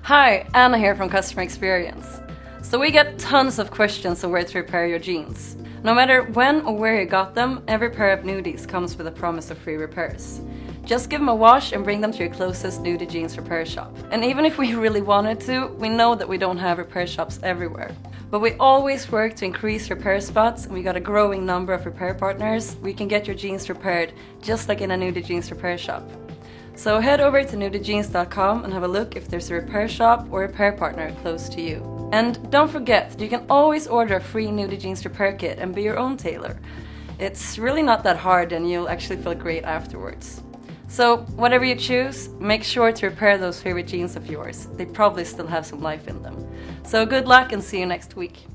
Hi, Anna here from Customer Experience. So we get tons of questions on where to repair your jeans. No matter when or where you got them, every pair of Nudies comes with a promise of free repairs. Just give them a wash and bring them to your closest Nudie Jeans repair shop. And even if we really wanted to, we know that we don't have repair shops everywhere. But we always work to increase repair spots, and we got a growing number of repair partners where you can get your jeans repaired just like in a Nudie Jeans repair shop. So head over to nudiejeans.com and have a look if there's a repair shop or repair partner close to you. And don't forget that you can always order a free Nudie Jeans repair kit and be your own tailor. It's really not that hard and you'll actually feel great afterwards. So whatever you choose, make sure to repair those favorite jeans of yours. They probably still have some life in them. So good luck and see you next week.